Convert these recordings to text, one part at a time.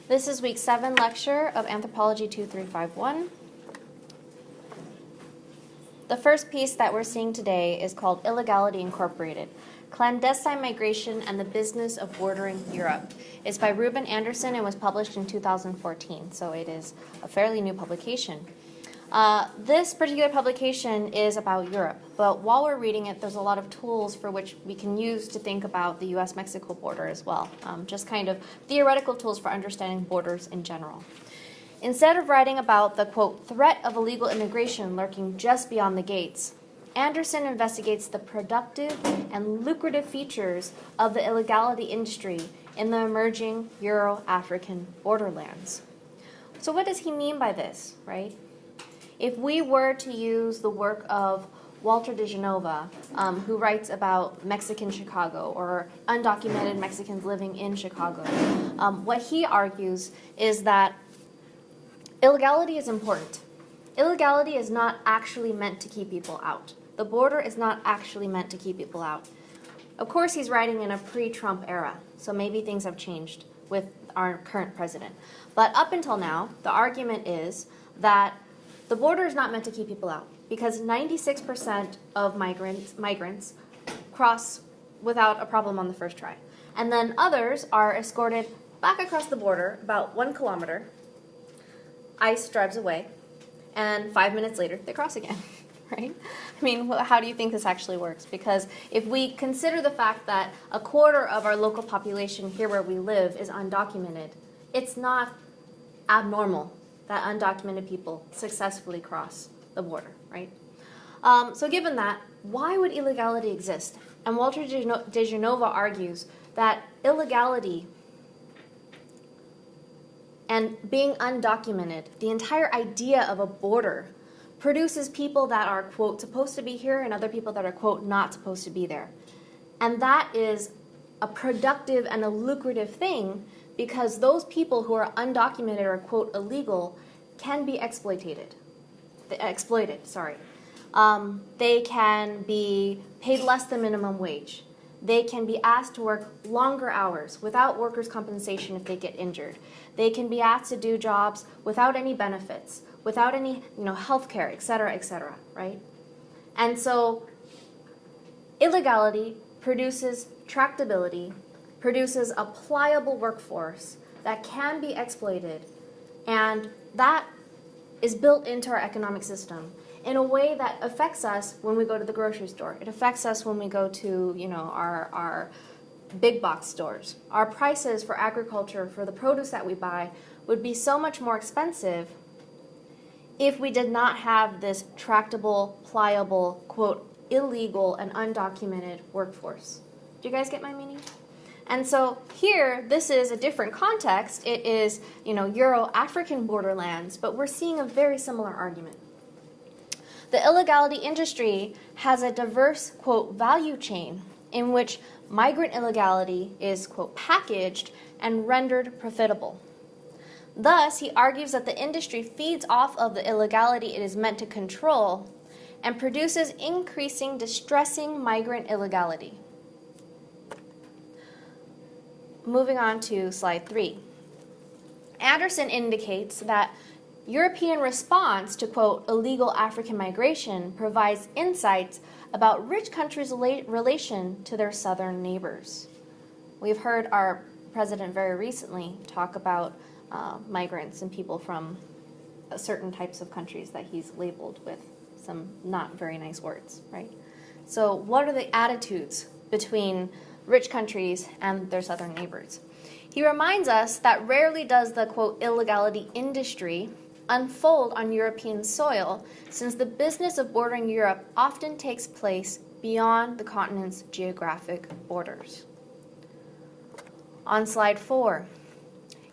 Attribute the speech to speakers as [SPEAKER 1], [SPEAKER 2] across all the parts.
[SPEAKER 1] This is week 7 lecture of Anthropology 2351. The first piece that we're seeing today is called Illegality Incorporated, Clandestine Migration and the Business of Bordering Europe. It's by Ruben Anderson and was published in 2014, so it is a fairly new publication. This particular publication is about Europe, but while we're reading it, there's a lot of tools for which we can use to think about the US-Mexico border as well, just kind of theoretical tools for understanding borders in general. Instead of writing about the, quote, threat of illegal immigration lurking just beyond the gates, Anderson investigates the productive and lucrative features of the illegality industry in the emerging Euro-African borderlands. So what does he mean by this, right? If we were to use the work of Walter de Genova, who writes about Mexican Chicago or undocumented Mexicans living in Chicago, what he argues is that illegality is important. Illegality is not actually meant to keep people out. The border is not actually meant to keep people out. Of course, he's writing in a pre-Trump era, so maybe things have changed with our current president. But up until now, the argument is that the border is not meant to keep people out because 96% of migrants cross without a problem on the first try. And then others are escorted back across the border about 1 kilometer. ICE drives away, and 5 minutes later, they cross again, right? I mean, how do you think this actually works? Because if we consider the fact that a quarter of our local population here where we live is undocumented, it's not abnormal that undocumented people successfully cross the border, right? So given that, why would illegality exist? And Walter de Genova argues that illegality and being undocumented, the entire idea of a border, produces people that are, quote, supposed to be here and other people that are, quote, not supposed to be there. And that is a productive and a lucrative thing because those people who are undocumented or, quote, illegal can be exploited. They can be paid less than minimum wage. They can be asked to work longer hours without workers' compensation if they get injured. They can be asked to do jobs without any benefits, without any, health care, et cetera, right? And so illegality produces tractability, produces a pliable workforce that can be exploited, and that is built into our economic system in a way that affects us when we go to the grocery store. It affects us when we go to, our big box stores. Our prices for agriculture, for the produce that we buy, would be so much more expensive if we did not have this tractable, pliable, quote, illegal and undocumented workforce. Do you guys get my meaning? And so here, this is a different context. It is, Euro-African borderlands, but we're seeing a very similar argument. The illegality industry has a diverse, quote, value chain in which migrant illegality is, quote, packaged and rendered profitable. Thus, he argues that the industry feeds off of the illegality it is meant to control and produces increasing, distressing migrant illegality. Moving on to slide 3. Anderson indicates that European response to, quote, illegal African migration provides insights about rich countries' relation to their southern neighbors. We've heard our president very recently talk about migrants and people from certain types of countries that he's labeled with some not very nice words, right? So what are the attitudes between rich countries and their southern neighbors? He reminds us that rarely does the, quote, illegality industry unfold on European soil, since the business of bordering Europe often takes place beyond the continent's geographic borders. On slide 4,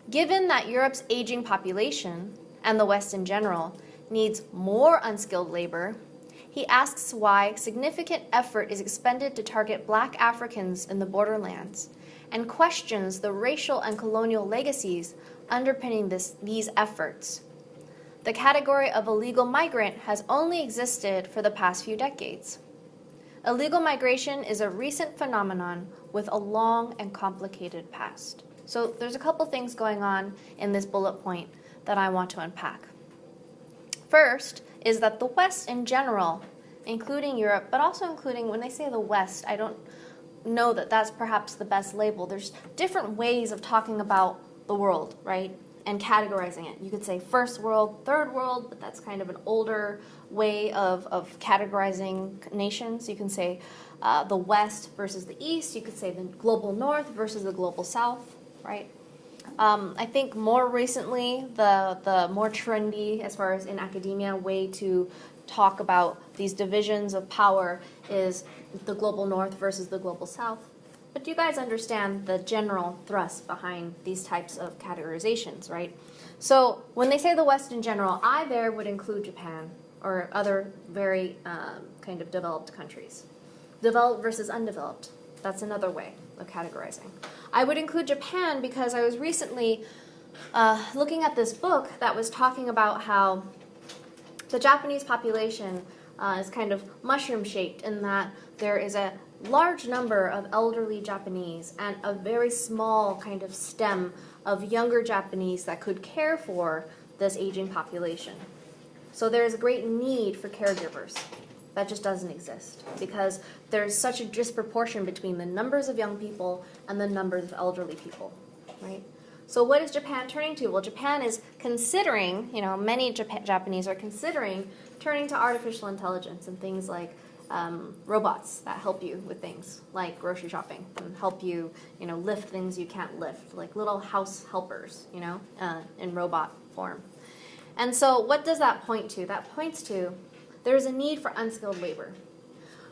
[SPEAKER 1] given that Europe's aging population, and the West in general, needs more unskilled labor, he asks why significant effort is expended to target Black Africans in the borderlands, and questions the racial and colonial legacies underpinning these efforts. The category of illegal migrant has only existed for the past few decades. Illegal migration is a recent phenomenon with a long and complicated past. So there's a couple things going on in this bullet point that I want to unpack. First is that the West in general, including Europe, but also including, when they say the West, I don't know that that's perhaps the best label. There's different ways of talking about the world, right? And categorizing it. You could say first world, third world, but that's kind of an older way of categorizing nations. You can say the West versus the East. You could say the global North versus the global South, right? I think more recently, the more trendy, as far as in academia, way to talk about these divisions of power is the global North versus the global South. But you guys understand the general thrust behind these types of categorizations, right? So when they say the West in general, I there would include Japan or other very kind of developed countries. Developed versus undeveloped, that's another way of categorizing. I would include Japan because I was recently looking at this book that was talking about how the Japanese population is kind of mushroom-shaped in that there is a large number of elderly Japanese and a very small kind of stem of younger Japanese that could care for this aging population. So there is a great need for caregivers. That just doesn't exist because there's such a disproportion between the numbers of young people and the numbers of elderly people, right? So what is Japan turning to? Well, Japan is considering, many Japanese are considering turning to artificial intelligence and things like robots that help you with things like grocery shopping and help you, lift things you can't lift, like little house helpers, in robot form. And so what does that point to? That points to there's a need for unskilled labor.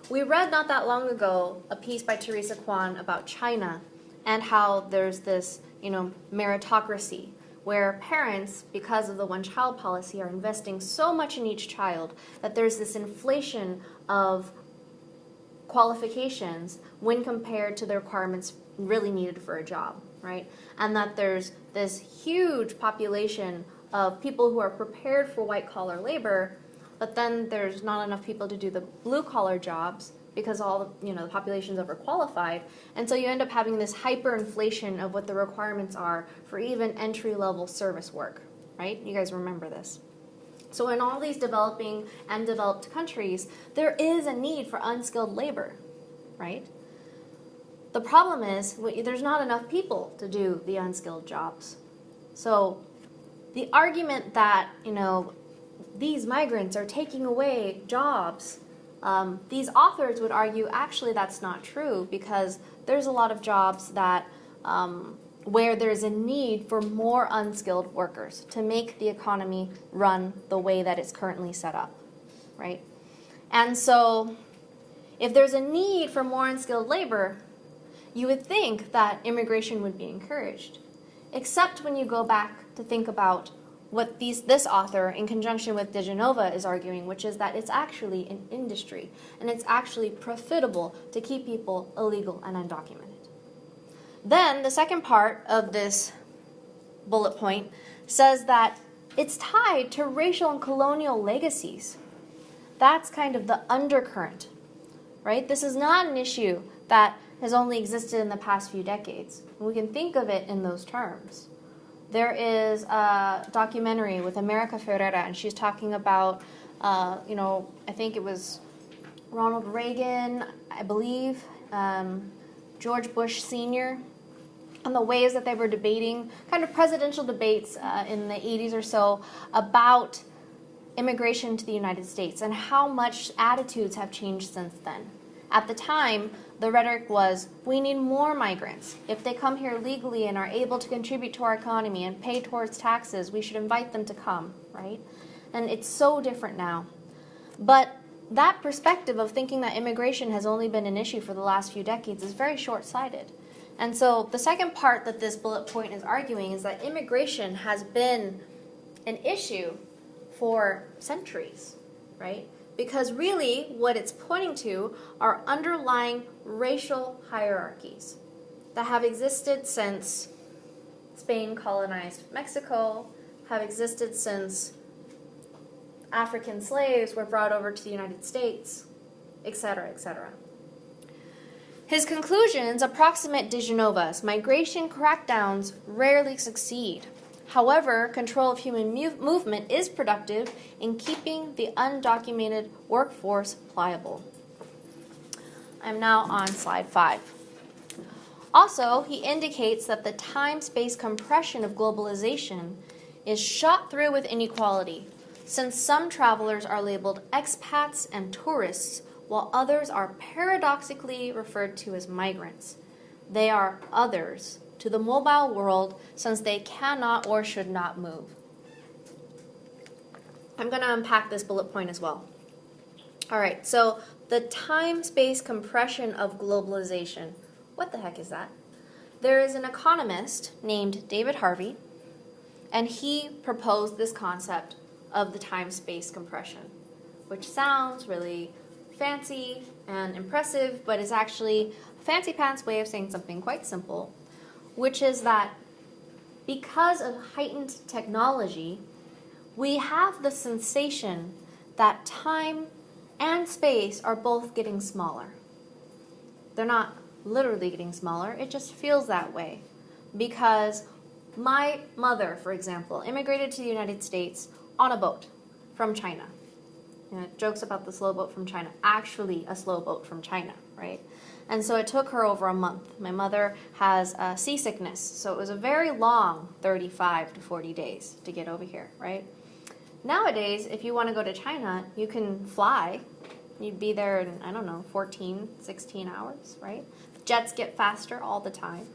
[SPEAKER 1] We read not that long ago a piece by Teresa Kwan about China and how there's this, meritocracy where parents, because of the one-child policy, are investing so much in each child that there's this inflation of qualifications when compared to the requirements really needed for a job, right? And that there's this huge population of people who are prepared for white-collar labor, but then there's not enough people to do the blue-collar jobs because all the population's overqualified, and so you end up having this hyperinflation of what the requirements are for even entry-level service work, right? You guys remember this. So in all these developing and developed countries, there is a need for unskilled labor, right? The problem is there's not enough people to do the unskilled jobs. So the argument that, these migrants are taking away jobs, these authors would argue actually that's not true because there's a lot of jobs that where there's a need for more unskilled workers to make the economy run the way that it's currently set up, right? And so if there's a need for more unskilled labor, you would think that immigration would be encouraged, except when you go back to think about what this author, in conjunction with DeGenova, is arguing, which is that it's actually an industry, and it's actually profitable to keep people illegal and undocumented. Then, the second part of this bullet point says that it's tied to racial and colonial legacies. That's kind of the undercurrent, right? This is not an issue that has only existed in the past few decades. We can think of it in those terms. There is a documentary with America Ferrera, and she's talking about, I think it was Ronald Reagan, I believe, George Bush Sr., and the ways that they were debating, kind of presidential debates in the 80s or so, about immigration to the United States and how much attitudes have changed since then. At the time, the rhetoric was, we need more migrants. If they come here legally and are able to contribute to our economy and pay towards taxes, we should invite them to come, right? And it's so different now. But that perspective of thinking that immigration has only been an issue for the last few decades is very short-sighted. And so the second part that this bullet point is arguing is that immigration has been an issue for centuries, right? Because really what it's pointing to are underlying racial hierarchies that have existed since Spain colonized Mexico, have existed since African slaves were brought over to the United States, etc., etc. His conclusions approximate de Genova's. Migration crackdowns rarely succeed. However, control of human movement is productive in keeping the undocumented workforce pliable. I'm now on slide 5. Also, he indicates that the time-space compression of globalization is shot through with inequality, since some travelers are labeled expats and tourists, while others are paradoxically referred to as migrants. They are others to the mobile world since they cannot or should not move. I'm going to unpack this bullet point as well. All right, so the time-space compression of globalization. What the heck is that? There is an economist named David Harvey, and he proposed this concept of the time-space compression, which sounds really fancy and impressive, but is actually a fancy pants way of saying something quite simple, which is that because of heightened technology, we have the sensation that time and space are both getting smaller. They're not literally getting smaller, it just feels that way. Because my mother, for example, immigrated to the United States on a boat from China. Jokes about the slow boat from China. Actually, a slow boat from China, right? And so it took her over a month. My mother has seasickness, so it was a very long 35 to 40 days to get over here, right? Nowadays, if you want to go to China, you can fly. You'd be there in, 14, 16 hours, right? Jets get faster all the time.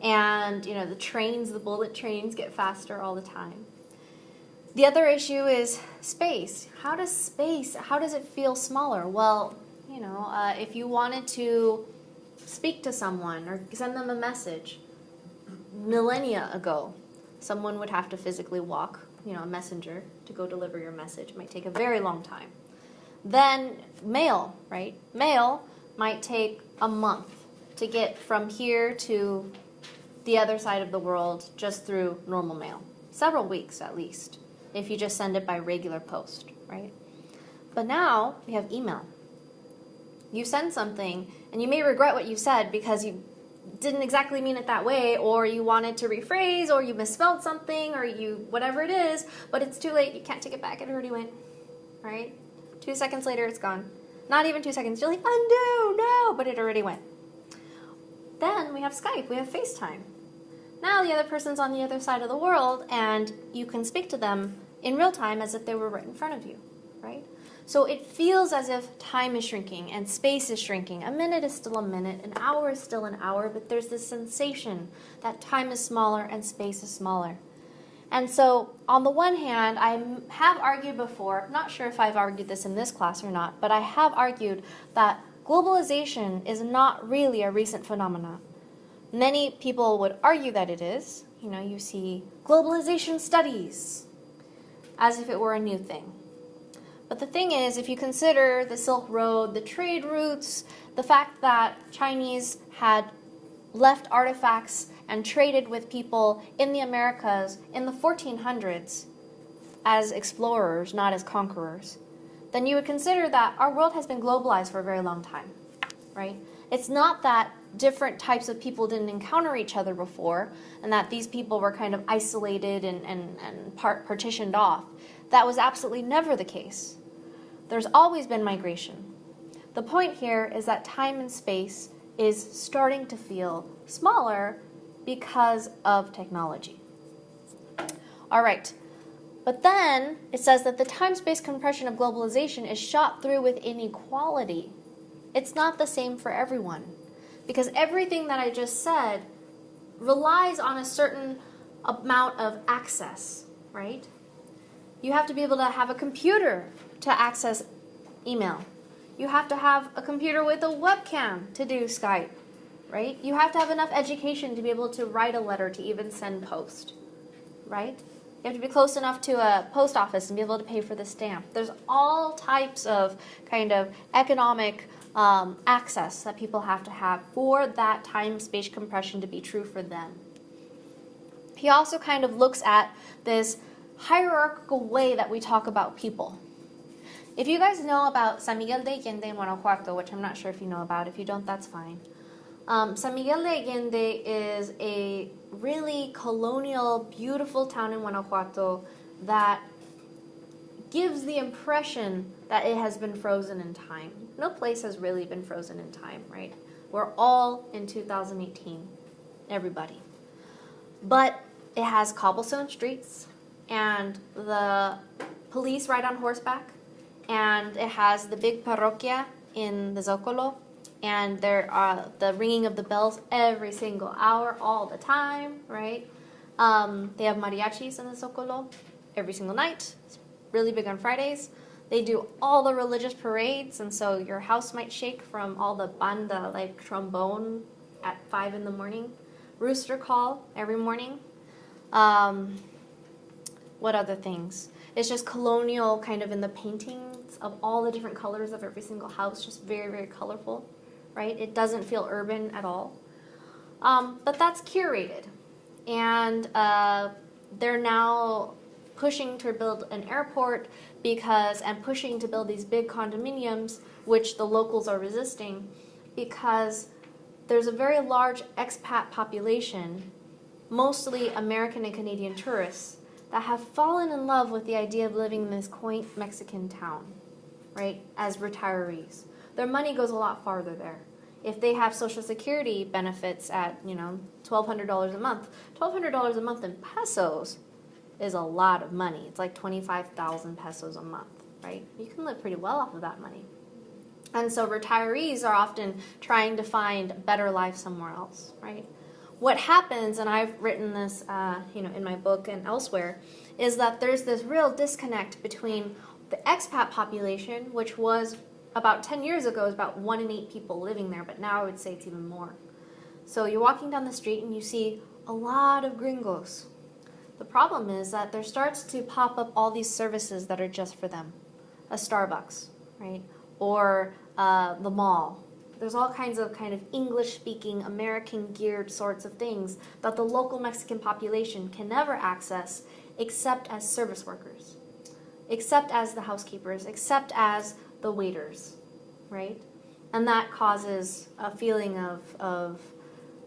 [SPEAKER 1] And, the trains, the bullet trains get faster all the time. The other issue is space. How does it feel smaller? Well, if you wanted to speak to someone or send them a message millennia ago, someone would have to physically walk, a messenger to go deliver your message. It might take a very long time. Then mail, right? Mail might take a month to get from here to the other side of the world just through normal mail. Several weeks at least, if you just send it by regular post, right? But now we have email. You send something, and you may regret what you said because you didn't exactly mean it that way, or you wanted to rephrase, or you misspelled something, or whatever it is, but it's too late. You can't take it back. It already went, right? 2 seconds later, it's gone. Not even 2 seconds. You're like, undo, no, but it already went. Then we have Skype. We have FaceTime. Now the other person's on the other side of the world, and you can speak to them in real time as if they were right in front of you, right? So it feels as if time is shrinking and space is shrinking. A minute is still a minute, an hour is still an hour, but there's this sensation that time is smaller and space is smaller. And so on the one hand, I have argued before, not sure if I've argued this in this class or not, but I have argued that globalization is not really a recent phenomenon. Many people would argue that it is. You see globalization studies as if it were a new thing. But the thing is, if you consider the Silk Road, the trade routes, the fact that Chinese had left artifacts and traded with people in the Americas in the 1400s as explorers, not as conquerors, then you would consider that our world has been globalized for a very long time, right? It's not that different types of people didn't encounter each other before and that these people were kind of isolated and partitioned off. That was absolutely never the case. There's always been migration. The point here is that time and space is starting to feel smaller because of technology. All right. But then it says that the time-space compression of globalization is shot through with inequality. It's not the same for everyone. Because everything that I just said relies on a certain amount of access, right? You have to be able to have a computer to access email. You have to have a computer with a webcam to do Skype, right? You have to have enough education to be able to write a letter to even send post, right? You have to be close enough to a post office and be able to pay for the stamp. There's all types of kind of economic access that people have to have for that time-space compression to be true for them. He also kind of looks at this hierarchical way that we talk about people. If you guys know about San Miguel de Allende in Guanajuato, which I'm not sure if you know about, if you don't, that's fine. San Miguel de Allende is a really colonial, beautiful town in Guanajuato that gives the impression that it has been frozen in time. No place has really been frozen in time, right? We're all in 2018, everybody. But it has cobblestone streets, and the police ride on horseback, and it has the big parroquia in the Zocalo, and there are the ringing of the bells every single hour, all the time, right? They have mariachis in the Zocalo every single night. It's really big on Fridays. They do all the religious parades, and so your house might shake from all the banda, like trombone at 5 in the morning. Rooster call every morning. What other things? It's just colonial, kind of in the paintings of all the different colors of every single house, just very, very colorful, right? It doesn't feel urban at all. But that's curated. And they're now pushing to build an airport and pushing to build these big condominiums, which the locals are resisting, because there's a very large expat population, mostly American and Canadian tourists, that have fallen in love with the idea of living in this quaint Mexican town, right, as retirees. Their money goes a lot farther there. If they have Social Security benefits at, $1,200 a month, $1,200 a month in pesos is a lot of money. It's like 25,000 pesos a month, right? You can live pretty well off of that money. And so retirees are often trying to find a better life somewhere else, right? What happens, and I've written this, in my book and elsewhere, is that there's this real disconnect between the expat population, which was about 10 years ago, was about 1 in 8 people living there, but now I would say it's even more. So you're walking down the street and you see a lot of gringos. The problem is that there starts to pop up all these services that are just for them. A Starbucks, right? Or the mall. There's all kinds of English-speaking, American-geared sorts of things that the local Mexican population can never access except as service workers, except as the housekeepers, except as the waiters, right? And that causes a feeling of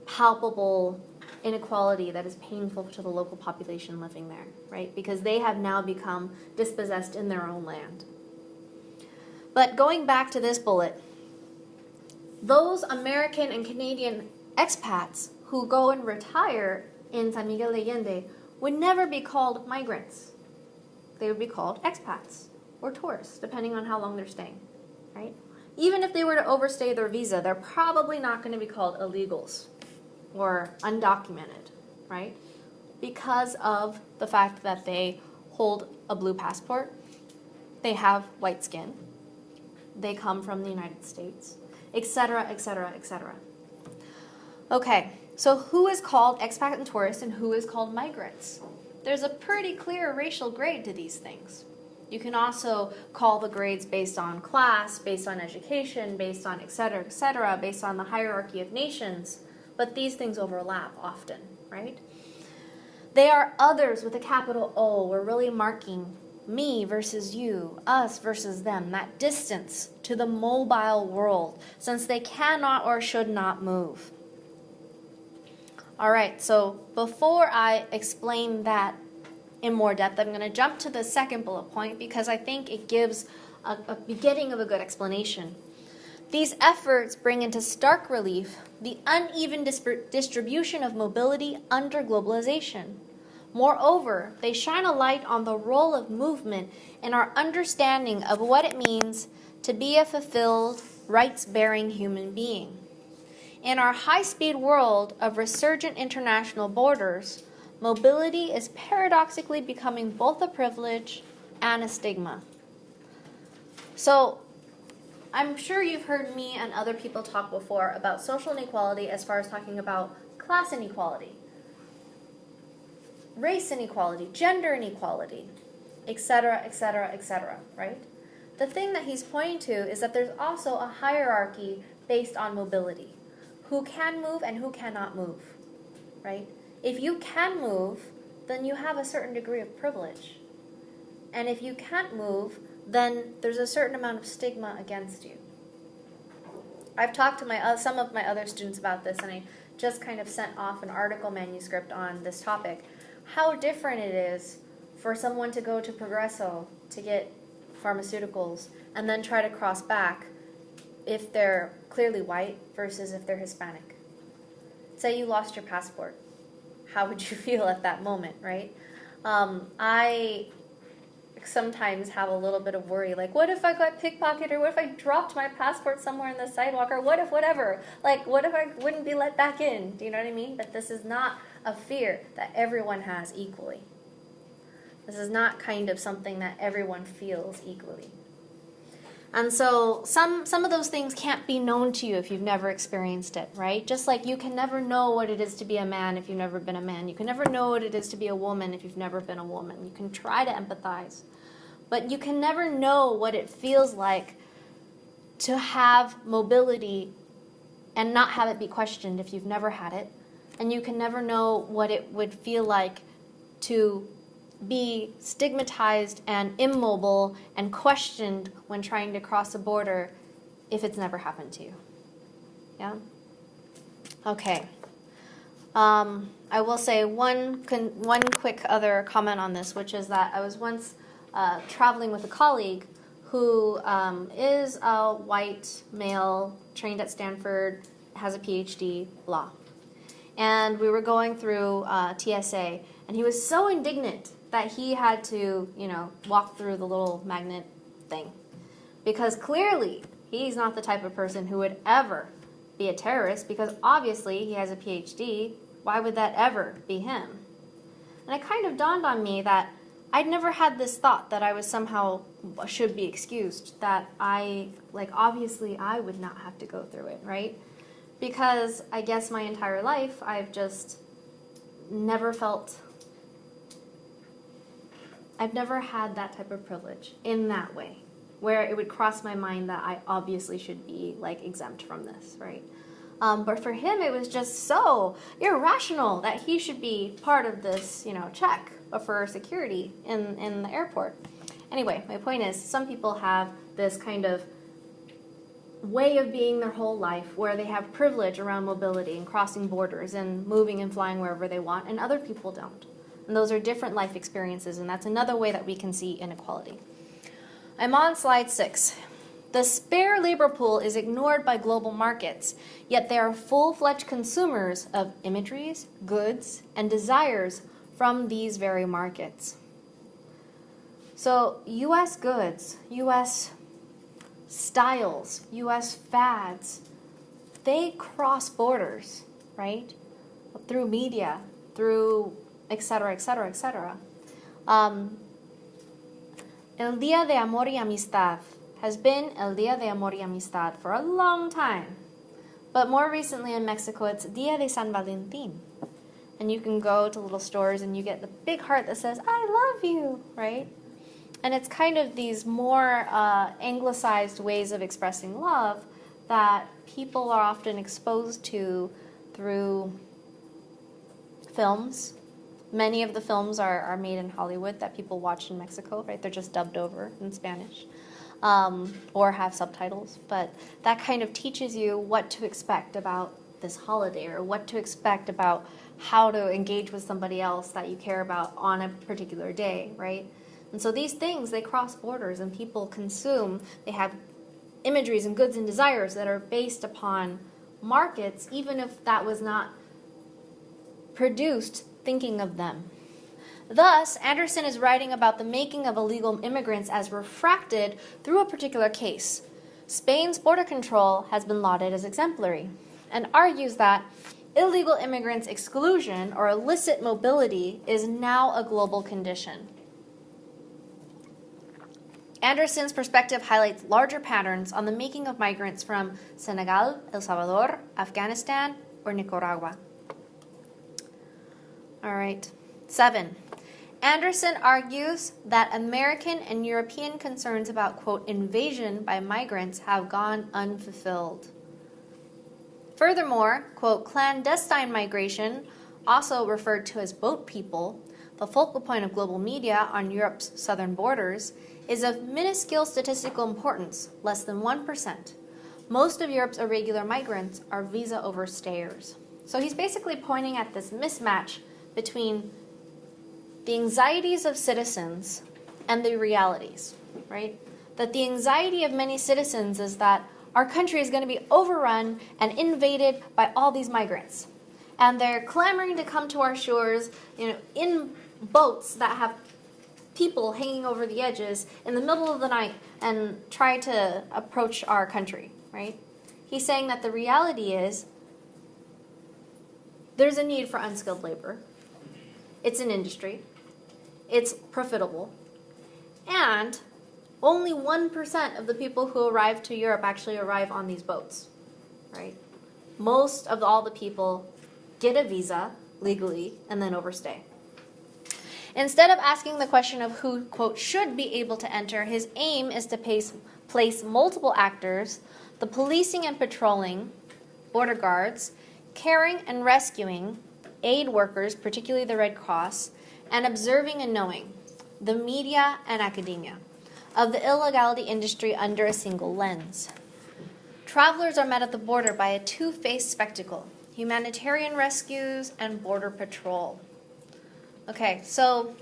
[SPEAKER 1] palpable inequality that is painful to the local population living there, right? Because they have now become dispossessed in their own land. But going back to this bullet, those American and Canadian expats who go and retire in San Miguel de Allende would never be called migrants. They would be called expats or tourists, depending on how long they're staying, right? Even if they were to overstay their visa, they're probably not going to be called illegals or undocumented, right? Because of the fact that they hold a blue passport, they have white skin, they come from the United States, etc., etc., etc. Okay, so who is called expat and tourist and who is called migrants? There's a pretty clear racial grade to these things. You can also call the grades based on class, based on education, based on etc., based on the hierarchy of nations, but these things overlap often, right? They are others with a capital O. We're really marking me versus you, us versus them, that distance to the mobile world, since they cannot or should not move. All right, so before I explain that in more depth, I'm going to jump to the second bullet point because I think it gives a beginning of a good explanation. These efforts bring into stark relief the uneven distribution of mobility under globalization. Moreover, they shine a light on the role of movement in our understanding of what it means to be a fulfilled, rights-bearing human being. In our high-speed world of resurgent international borders, mobility is paradoxically becoming both a privilege and a stigma. So, I'm sure you've heard me and other people talk before about social inequality as far as talking about class inequality, race inequality, gender inequality, etc., etc., etc., right? The thing that he's pointing to is that there's also a hierarchy based on mobility. Who can move and who cannot move, right? If you can move, then you have a certain degree of privilege. And if you can't move, then there's a certain amount of stigma against you. I've talked to some of my other students about this, and I just kind of sent off an article manuscript on this topic. How different it is for someone to go to Progresso to get pharmaceuticals and then try to cross back if they're clearly white versus if they're Hispanic. Say you lost your passport. How would you feel at that moment, right? I sometimes have a little bit of worry, like, what if I got pickpocketed, or what if I dropped my passport somewhere in the sidewalk, or what if whatever? Like, what if I wouldn't be let back in? Do you know what I mean? But this is not a fear that everyone has equally. This is not kind of something that everyone feels equally. And so some of those things can't be known to you if you've never experienced it, right? Just like you can never know what it is to be a man if you've never been a man. You can never know what it is to be a woman if you've never been a woman. You can try to empathize. But you can never know what it feels like to have mobility and not have it be questioned if you've never had it. And you can never know what it would feel like to be stigmatized and immobile and questioned when trying to cross a border if it's never happened to you. Yeah? Okay. I will say one quick other comment on this, which is that I was once traveling with a colleague who is a white male, trained at Stanford, has a PhD, blah. And we were going through TSA, and he was so indignant that he had to, walk through the little magnet thing. Because clearly, he's not the type of person who would ever be a terrorist, because obviously he has a PhD. Why would that ever be him? And it kind of dawned on me that I'd never had this thought that I was somehow should be excused, that obviously I would not have to go through it, right? Because I guess my entire life I've never had that type of privilege in that way, where it would cross my mind that I obviously should be exempt from this, right? But for him, it was just so irrational that he should be part of this, check for security in the airport. Anyway, my point is, some people have this kind of way of being their whole life where they have privilege around mobility and crossing borders and moving and flying wherever they want, and other people don't. And those are different life experiences, and that's another way that we can see inequality. I'm on slide 6. The spare labor pool is ignored by global markets, yet they are full-fledged consumers of imageries, goods, and desires from these very markets. So U.S. goods, U.S. styles, U.S. fads, they cross borders, right? Through media, through et cetera, et cetera, et cetera. El Día de Amor y Amistad has been El Día de Amor y Amistad for a long time. But more recently in Mexico, it's Día de San Valentín. And you can go to little stores and you get the big heart that says, I love you, right? And it's kind of these more anglicized ways of expressing love that people are often exposed to through films. Many of the films are made in Hollywood that people watch in Mexico, right? They're just dubbed over in Spanish or have subtitles. But that kind of teaches you what to expect about this holiday, or what to expect about how to engage with somebody else that you care about on a particular day, right? And so these things, they cross borders and people consume. They have imageries and goods and desires that are based upon markets, even if that was not produced thinking of them. Thus, Anderson is writing about the making of illegal immigrants as refracted through a particular case. Spain's border control has been lauded as exemplary, and argues that illegal immigrants' exclusion or illicit mobility is now a global condition. Anderson's perspective highlights larger patterns on the making of migrants from Senegal, El Salvador, Afghanistan, or Nicaragua. All right. 7. Anderson argues that American and European concerns about, quote, invasion by migrants have gone unfulfilled. Furthermore, quote, clandestine migration, also referred to as boat people, the focal point of global media on Europe's southern borders, is of minuscule statistical importance, less than 1%, Most of Europe's irregular migrants are visa overstayers. So he's basically pointing at this mismatch between the anxieties of citizens and the realities, right? That the anxiety of many citizens is that our country is going to be overrun and invaded by all these migrants. And they're clamoring to come to our shores, in boats that have people hanging over the edges in the middle of the night and try to approach our country, right? He's saying that the reality is there's a need for unskilled labor. It's an industry. It's profitable. And only 1% of the people who arrive to Europe actually arrive on these boats, right? Most of all the people get a visa legally and then overstay. Instead of asking the question of who, quote, should be able to enter, his aim is to place multiple actors, the policing and patrolling, border guards, caring and rescuing, aid workers, particularly the Red Cross, and observing and knowing, the media and academia, of the illegality industry under a single lens. Travelers are met at the border by a two-faced spectacle: humanitarian rescues and border patrol. Okay, so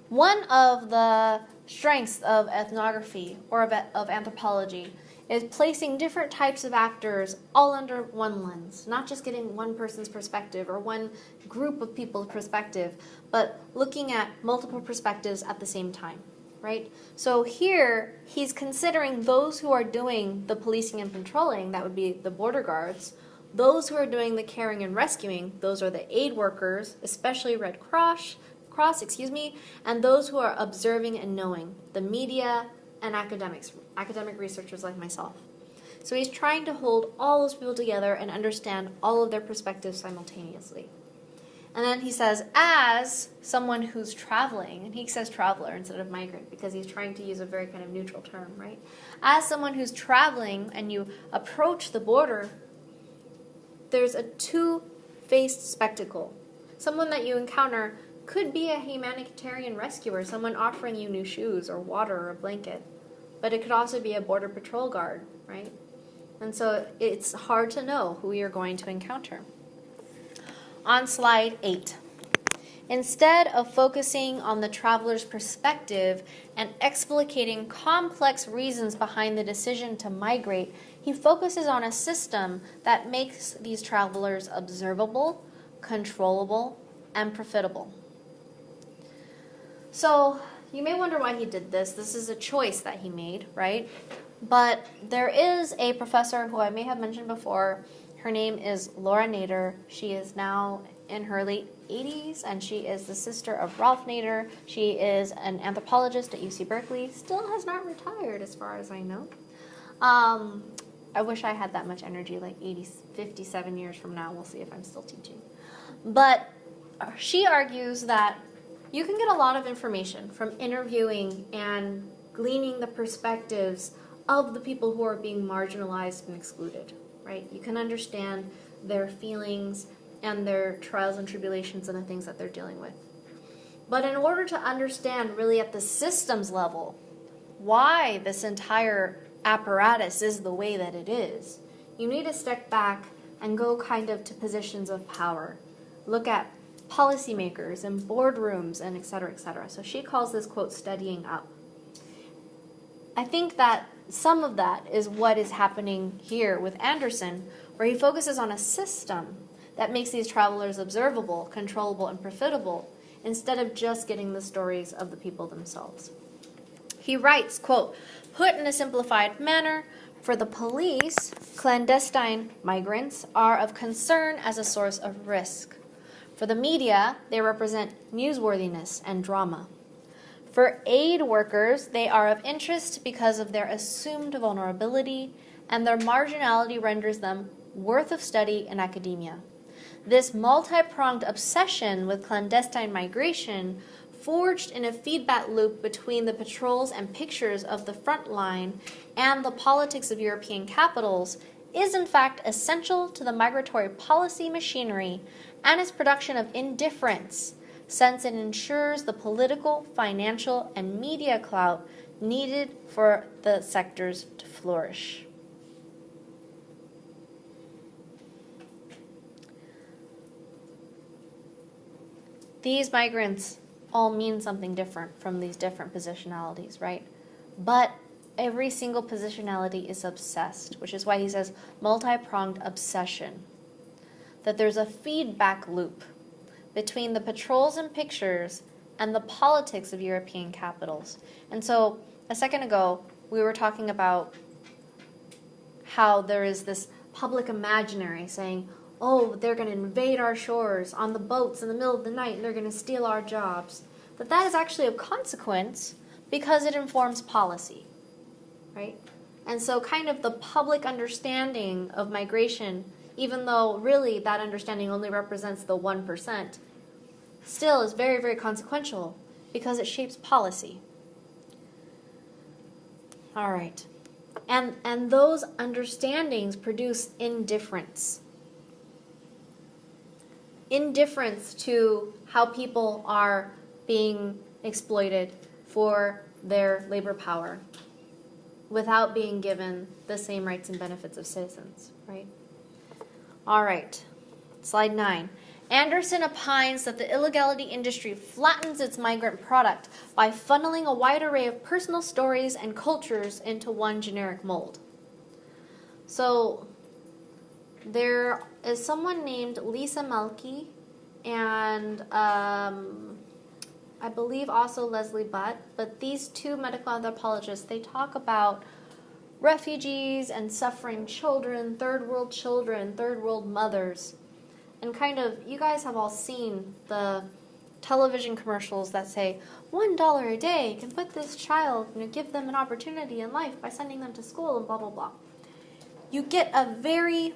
[SPEAKER 1] one of the strengths of ethnography or of anthropology is placing different types of actors all under one lens, not just getting one person's perspective or one group of people's perspective, but looking at multiple perspectives at the same time, right? So here, he's considering those who are doing the policing and patrolling, that would be the border guards, those who are doing the caring and rescuing, those are the aid workers, especially Red Cross, and those who are observing and knowing, the media and academic researchers like myself. So he's trying to hold all those people together and understand all of their perspectives simultaneously. And then he says, as someone who's traveling, and he says traveler instead of migrant because he's trying to use a very kind of neutral term, right? As someone who's traveling and you approach the border, there's a two-faced spectacle. Someone that you encounter could be a humanitarian rescuer, someone offering you new shoes or water or a blanket. But it could also be a border patrol guard, right? And so it's hard to know who you're going to encounter. On slide 8. Instead of focusing on the traveler's perspective and explicating complex reasons behind the decision to migrate, he focuses on a system that makes these travelers observable, controllable, and profitable. So you may wonder why he did this. This is a choice that he made, right? But there is a professor who I may have mentioned before. Her name is Laura Nader. She is now in her late 80s, and she is the sister of Ralph Nader. She is an anthropologist at UC Berkeley. Still has not retired, as far as I know. I wish I had that much energy, like 57 years from now. We'll see if I'm still teaching. But she argues that you can get a lot of information from interviewing and gleaning the perspectives of the people who are being marginalized and excluded, right? You can understand their feelings and their trials and tribulations and the things that they're dealing with. But in order to understand really at the systems level why this entire apparatus is the way that it is, you need to step back and go kind of to positions of power. Look at policymakers and boardrooms and et cetera, et cetera. So she calls this, quote, studying up. I think that some of that is what is happening here with Anderson, where he focuses on a system that makes these travelers observable, controllable, and profitable, instead of just getting the stories of the people themselves. He writes, quote, put in a simplified manner, for the police, clandestine migrants are of concern as a source of risk. For the media, they represent newsworthiness and drama. For aid workers, they are of interest because of their assumed vulnerability, and their marginality renders them worth of study in academia. This multi-pronged obsession with clandestine migration, forged in a feedback loop between the patrols and pictures of the front line and the politics of European capitals, is in fact essential to the migratory policy machinery and its production of indifference, since it ensures the political, financial, and media clout needed for the sectors to flourish. these migrants all mean something different from these different positionalities, right? But every single positionality is obsessed, which is why he says multi-pronged obsession. That there's a feedback loop between the patrols and pictures and the politics of European capitals. And so a second ago, we were talking about how there is this public imaginary saying, oh, they're going to invade our shores on the boats in the middle of the night and they're going to steal our jobs. That is actually of consequence because it informs policy, right? And so kind of the public understanding of migration, even though really that understanding only represents the 1%, still is very, very consequential because it shapes policy. All right. And those understandings produce indifference. Indifference to how people are being exploited for their labor power without being given the same rights and benefits of citizens, right? All right, slide 9. Anderson opines that the illegality industry flattens its migrant product by funneling a wide array of personal stories and cultures into one generic mold. So there is someone named Lisa Melky and I believe also Leslie Butt, but these two medical anthropologists, they talk about refugees and suffering children, third world mothers. And kind of, you guys have all seen the television commercials that say, $1 a day can put this child, give them an opportunity in life by sending them to school and blah, blah, blah. You get a very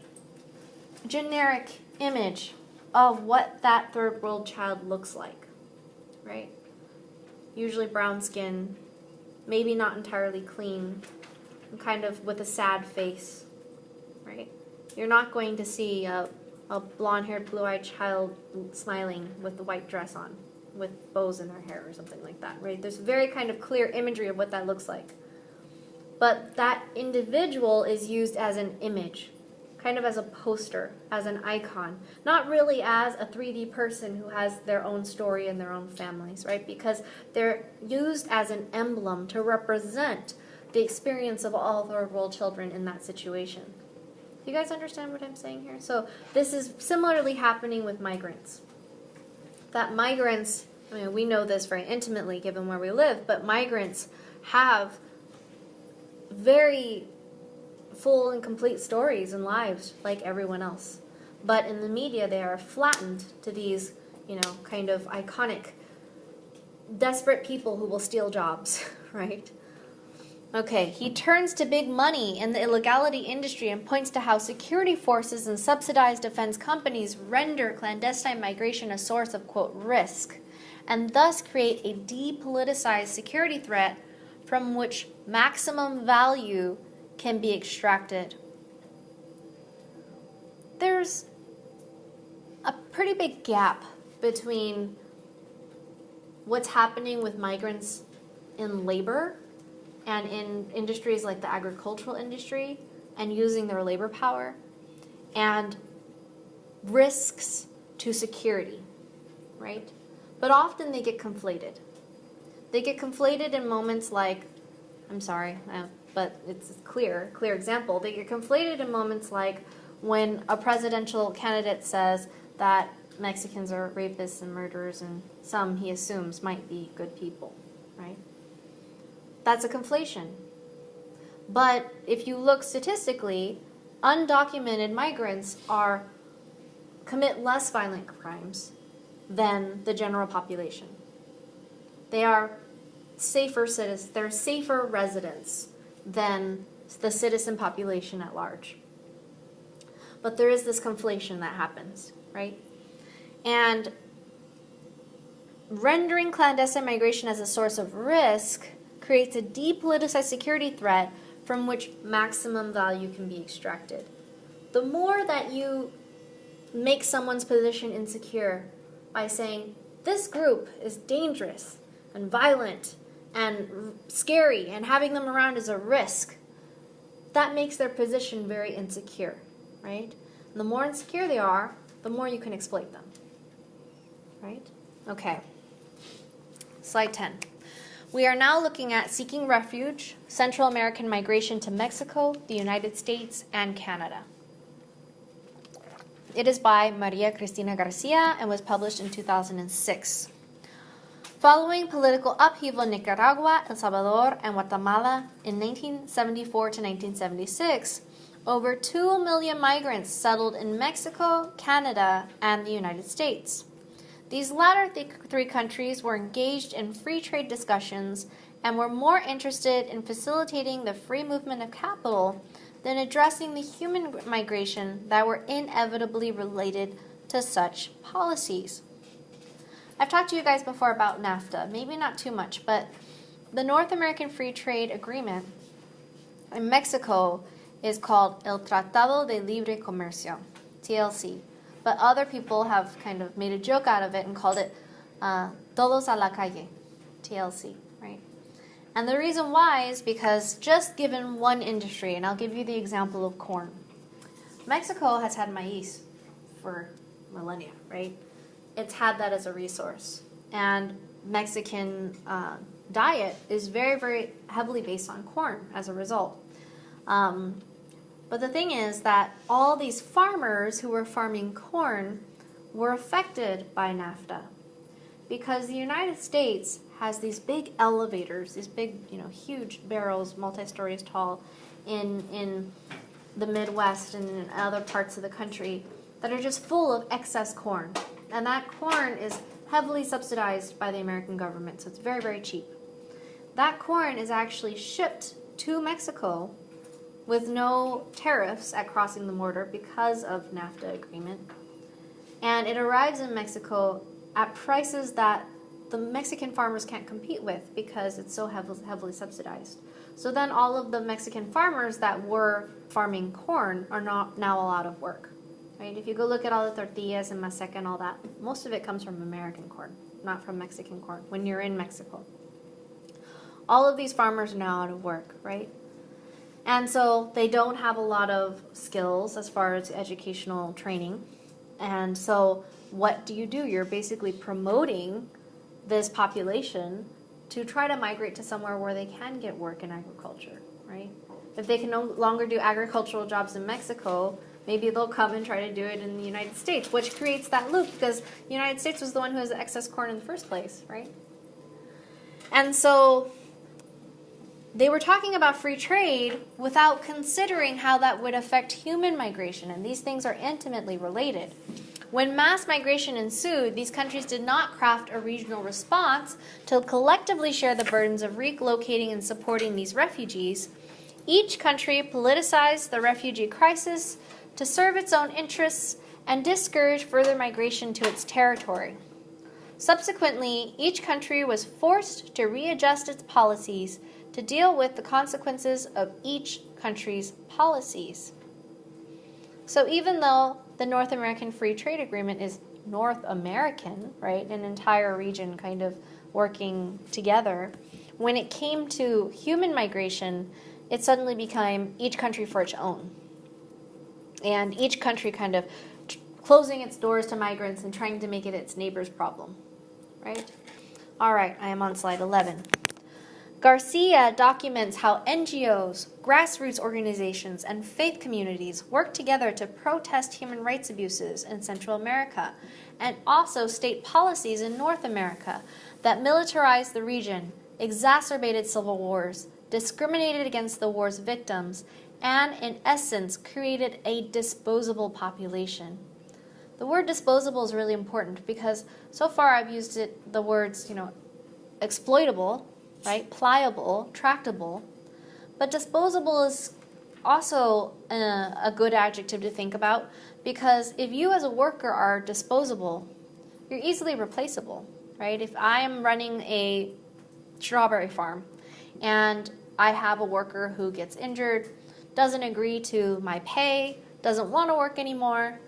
[SPEAKER 1] generic image of what that third world child looks like, right? Usually brown skin, maybe not entirely clean, and kind of with a sad face, right? You're not going to see a blonde-haired, blue-eyed child smiling with the white dress on, with bows in their hair or something like that, right? There's very kind of clear imagery of what that looks like. But that individual is used as an image, kind of as a poster, as an icon, not really as a 3D person who has their own story and their own families, right? Because they're used as an emblem to represent the experience of all third world children in that situation. Do you guys understand what I'm saying here? So this is similarly happening with migrants. That migrants, we know this very intimately given where we live, but migrants have very full and complete stories and lives like everyone else. But in the media, they are flattened to these, kind of iconic, desperate people who will steal jobs, right? Okay, he turns to big money in the illegality industry and points to how security forces and subsidized defense companies render clandestine migration a source of, quote, risk, and thus create a depoliticized security threat from which maximum value can be extracted. There's a pretty big gap between what's happening with migrants in labor and in industries like the agricultural industry and using their labor power and risks to security, right? But often they get conflated. They get conflated in moments like, but it's a clear example. They get conflated in moments like when a presidential candidate says that Mexicans are rapists and murderers and some, he assumes, might be good people, right? That's a conflation. But if you look statistically, undocumented migrants commit less violent crimes than the general population. They are safer citizens, they're safer residents than the citizen population at large. But there is this conflation that happens, right? And rendering clandestine migration as a source of risk creates a depoliticized security threat from which maximum value can be extracted. The more that you make someone's position insecure by saying, this group is dangerous and violent and scary and having them around is a risk, that makes their position very insecure, right? And the more insecure they are, the more you can exploit them, right? Okay. Slide 10. We are now looking at seeking refuge, Central American migration to Mexico, the United States, and Canada. It is by Maria Cristina Garcia and was published in 2006. Following political upheaval in Nicaragua, El Salvador, and Guatemala in 1974 to 1976, over 2 million migrants settled in Mexico, Canada, and the United States. These latter three countries were engaged in free trade discussions and were more interested in facilitating the free movement of capital than addressing the human migration that were inevitably related to such policies. I've talked to you guys before about NAFTA, maybe not too much, but the North American Free Trade Agreement in Mexico is called El Tratado de Libre Comercio, TLC. But other people have kind of made a joke out of it and called it Todos a la Calle, TLC, right? And the reason why is because just given one industry, and I'll give you the example of corn. Mexico has had maize for millennia, right? It's had that as a resource. And Mexican diet is very, very heavily based on corn as a result. But the thing is that all these farmers who were farming corn were affected by NAFTA because the United States has these big elevators, these big, huge barrels, multi-stories tall, in the Midwest and in other parts of the country that are just full of excess corn. And that corn is heavily subsidized by the American government, so it's very, very cheap. That corn is actually shipped to Mexico with no tariffs at crossing the border because of NAFTA agreement. And it arrives in Mexico at prices that the Mexican farmers can't compete with because it's so heavily subsidized. So then all of the Mexican farmers that were farming corn are not now out of work. Right? If you go look at all the tortillas and maseca and all that, most of it comes from American corn, not from Mexican corn, when you're in Mexico. All of these farmers are now out of work, right? And so they don't have a lot of skills as far as educational training. And so what do? You're basically promoting this population to try to migrate to somewhere where they can get work in agriculture, right? If they can no longer do agricultural jobs in Mexico, maybe they'll come and try to do it in the United States, which creates that loop because the United States was the one who has the excess corn in the first place, right? And so they were talking about free trade without considering how that would affect human migration, and these things are intimately related. When mass migration ensued, these countries did not craft a regional response to collectively share the burdens of relocating and supporting these refugees. Each country politicized the refugee crisis to serve its own interests and discourage further migration to its territory. Subsequently, each country was forced to readjust its policies to deal with the consequences of each country's policies. So even though the North American Free Trade Agreement is North American, right, an entire region kind of working together, when it came to human migration, it suddenly became each country for its own. And each country kind of closing its doors to migrants and trying to make it its neighbor's problem, right? All right, I am on slide 11. Garcia documents how NGOs, grassroots organizations, and faith communities work together to protest human rights abuses in Central America, and also state policies in North America that militarized the region, exacerbated civil wars, discriminated against the war's victims, and in essence created a disposable population. The word disposable is really important because so far I've used the words, exploitable, right? Pliable, tractable. But disposable is also a good adjective to think about because if you as a worker are disposable, you're easily replaceable, right? If I am running a strawberry farm and I have a worker who gets injured, doesn't agree to my pay, doesn't want to work anymore,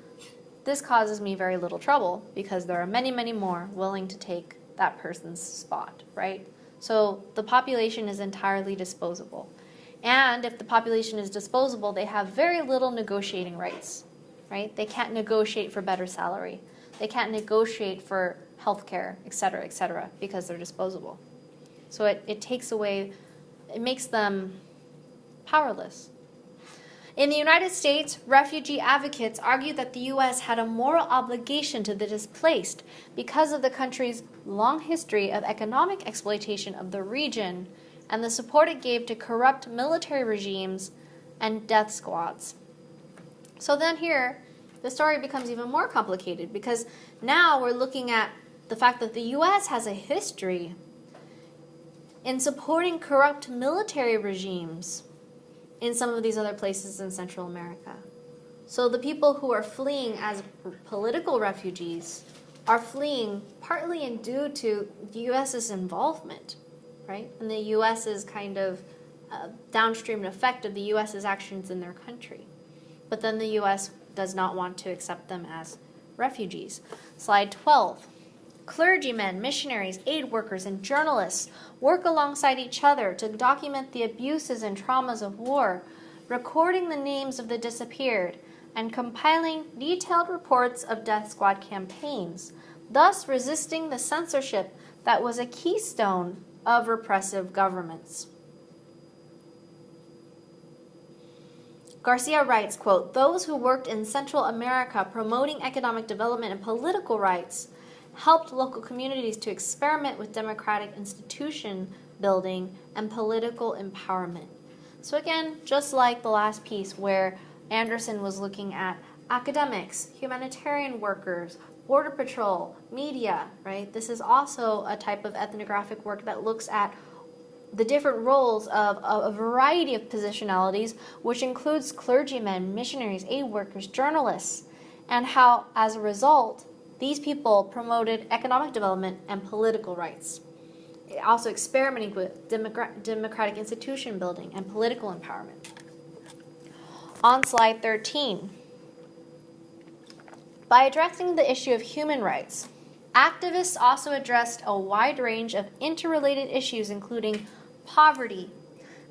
[SPEAKER 1] this causes me very little trouble because there are many, many more willing to take that person's spot, right? So the population is entirely disposable. And if the population is disposable, they have very little negotiating rights, right? They can't negotiate for better salary. They can't negotiate for healthcare, et cetera, because they're disposable. So it takes away, it makes them powerless. In the United States, refugee advocates argue that the U.S. had a moral obligation to the displaced because of the country's long history of economic exploitation of the region and the support it gave to corrupt military regimes and death squads. So then here, the story becomes even more complicated because now we're looking at the fact that the U.S. has a history in supporting corrupt military regimes in some of these other places in Central America. So the people who are fleeing as political refugees are fleeing partly in due to the U.S.'s involvement, right? And the U.S.'s kind of downstream effect of the U.S.'s actions in their country. But then the U.S. does not want to accept them as refugees. Slide 12. Clergymen, missionaries, aid workers, and journalists work alongside each other to document the abuses and traumas of war, recording the names of the disappeared, and compiling detailed reports of death squad campaigns, thus resisting the censorship that was a keystone of repressive governments. Garcia writes, quote, "Those who worked in Central America promoting economic development and political rights helped local communities to experiment with democratic institution building and political empowerment." So again, just like the last piece where Anderson was looking at academics, humanitarian workers, border patrol, media, right? This is also a type of ethnographic work that looks at the different roles of a variety of positionalities, which includes clergymen, missionaries, aid workers, journalists, and how, as a result, these people promoted economic development and political rights, also experimenting with democratic institution building and political empowerment. On slide 13, by addressing the issue of human rights, activists also addressed a wide range of interrelated issues including poverty,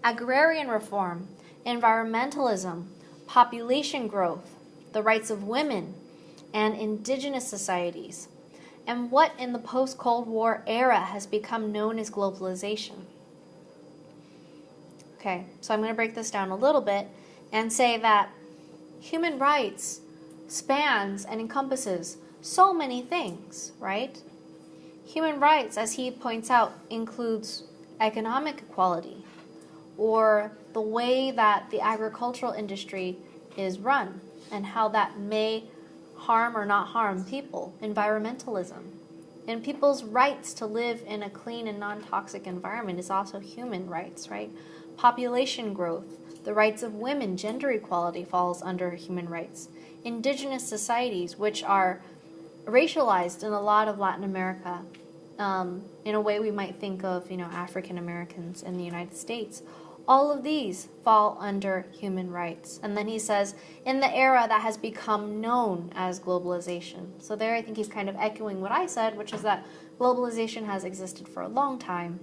[SPEAKER 1] agrarian reform, environmentalism, population growth, the rights of women, and indigenous societies, and what in the post-Cold War era has become known as globalization. Okay, so I'm going to break this down a little bit and say that human rights spans and encompasses so many things, right? Human rights, as he points out, includes economic equality, or the way that the agricultural industry is run and how that may harm or not harm people, environmentalism, and people's rights to live in a clean and non-toxic environment is also human rights, right? Population growth, the rights of women, gender equality falls under human rights. Indigenous societies, which are racialized in a lot of Latin America, in a way we might think of, African Americans in the United States. All of these fall under human rights. And then he says, in the era that has become known as globalization. So there I think he's kind of echoing what I said, which is that globalization has existed for a long time.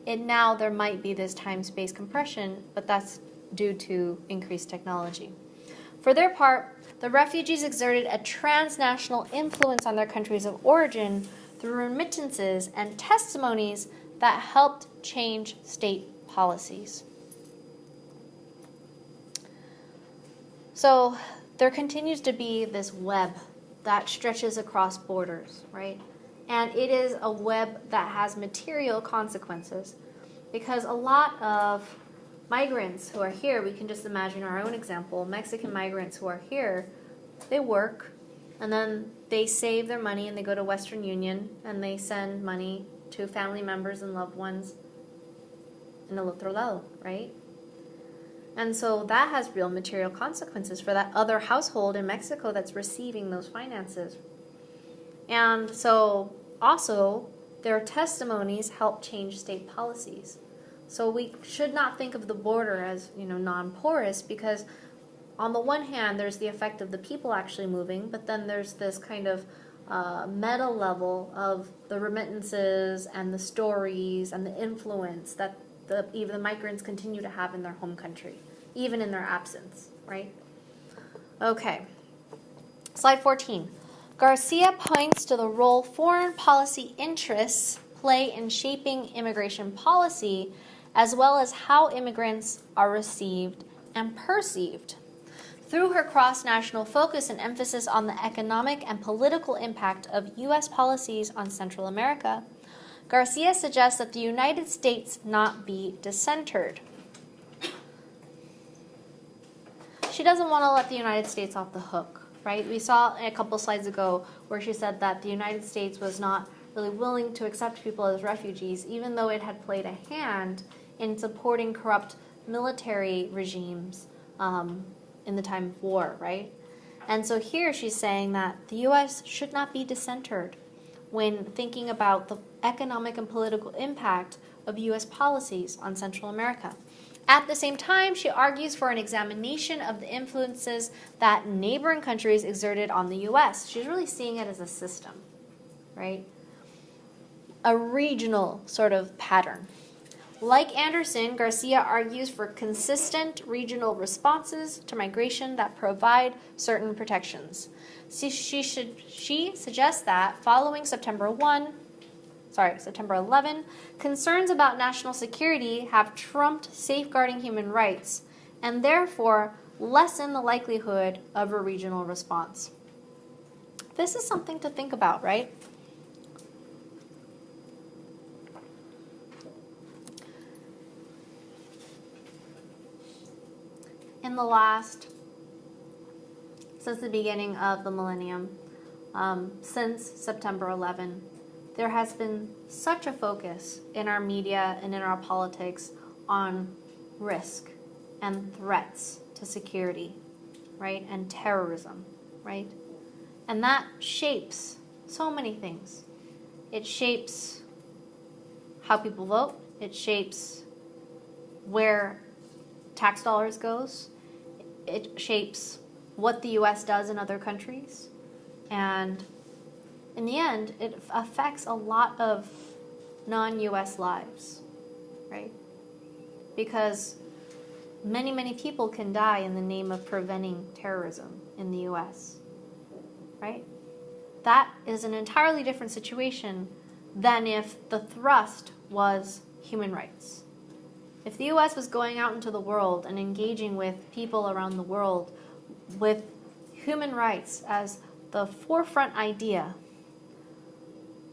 [SPEAKER 1] And now there might be this time-space compression, but that's due to increased technology. For their part, the refugees exerted a transnational influence on their countries of origin through remittances and testimonies that helped change state policies. So there continues to be this web that stretches across borders, right? And it is a web that has material consequences because a lot of migrants who are here, we can just imagine our own example, Mexican migrants who are here, they work and then they save their money and they go to Western Union and they send money to family members and loved ones in el otro lado, right? And so that has real material consequences for that other household in Mexico that's receiving those finances. And so also their testimonies help change state policies. So we should not think of the border as, non-porous because on the one hand, there's the effect of the people actually moving, but then there's this kind of meta level of the remittances and the stories and the influence that even the migrants continue to have in their home country, even in their absence, right? Okay. Slide 14. Garcia points to the role foreign policy interests play in shaping immigration policy, as well as how immigrants are received and perceived. Through her cross-national focus and emphasis on the economic and political impact of U.S. policies on Central America, Garcia suggests that the United States not be decentered. She doesn't want to let the United States off the hook, right? We saw a couple slides ago where she said that the United States was not really willing to accept people as refugees, even though it had played a hand in supporting corrupt military regimes in the time of war, right? And so here she's saying that the U.S. should not be decentered when thinking about the economic and political impact of U.S. policies on Central America. At the same time, she argues for an examination of the influences that neighboring countries exerted on the U.S. She's really seeing it as a system, right? A regional sort of pattern. Like Anderson, Garcia argues for consistent regional responses to migration that provide certain protections. She suggests that following September 11, concerns about national security have trumped safeguarding human rights and therefore lessen the likelihood of a regional response. This is something to think about, right? In the since the beginning of the millennium, since September 11, there has been such a focus in our media and in our politics on risk and threats to security, right? And terrorism, right? And that shapes so many things. It shapes how people vote. It shapes where tax dollars goes. It shapes what the U.S. does in other countries. And in the end, it affects a lot of non-U.S. lives, right? Because many, many people can die in the name of preventing terrorism in the U.S., right? That is an entirely different situation than if the thrust was human rights. If the U.S. was going out into the world and engaging with people around the world with human rights as the forefront idea,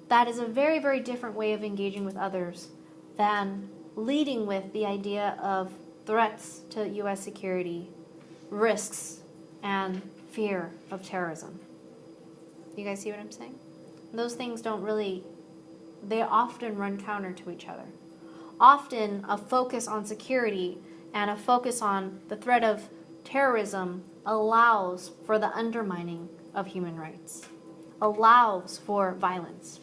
[SPEAKER 1] that is a very, very different way of engaging with others than leading with the idea of threats to U.S. security, risks, and fear of terrorism. You guys see what I'm saying? Those things they often run counter to each other. Often a focus on security and a focus on the threat of terrorism allows for the undermining of human rights, allows for violence.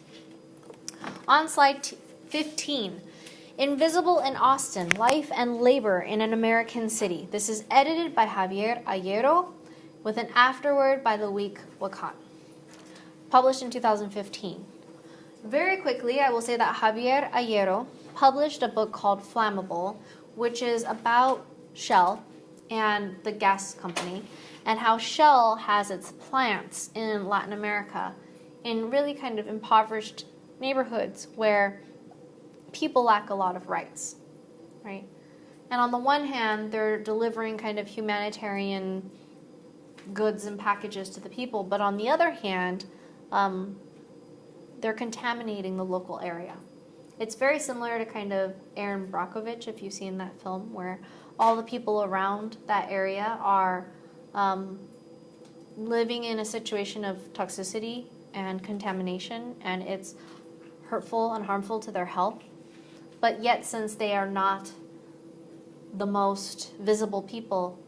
[SPEAKER 1] On slide 15, Invisible in Austin, Life and Labor in an American City. This is edited by Javier Ayero with an afterword by the Week7, published in 2015. Very quickly, I will say that Javier Ayero published a book called Flammable, which is about Shell and the gas company, and how Shell has its plants in Latin America in really kind of impoverished neighborhoods where people lack a lot of rights, right? And on the one hand, they're delivering kind of humanitarian goods and packages to the people, but on the other hand, they're contaminating the local area. It's very similar to kind of Erin Brockovich, if you've seen that film, where all the people around that area are living in a situation of toxicity and contamination, and it's hurtful and harmful to their health. But yet, since they are not the most visible people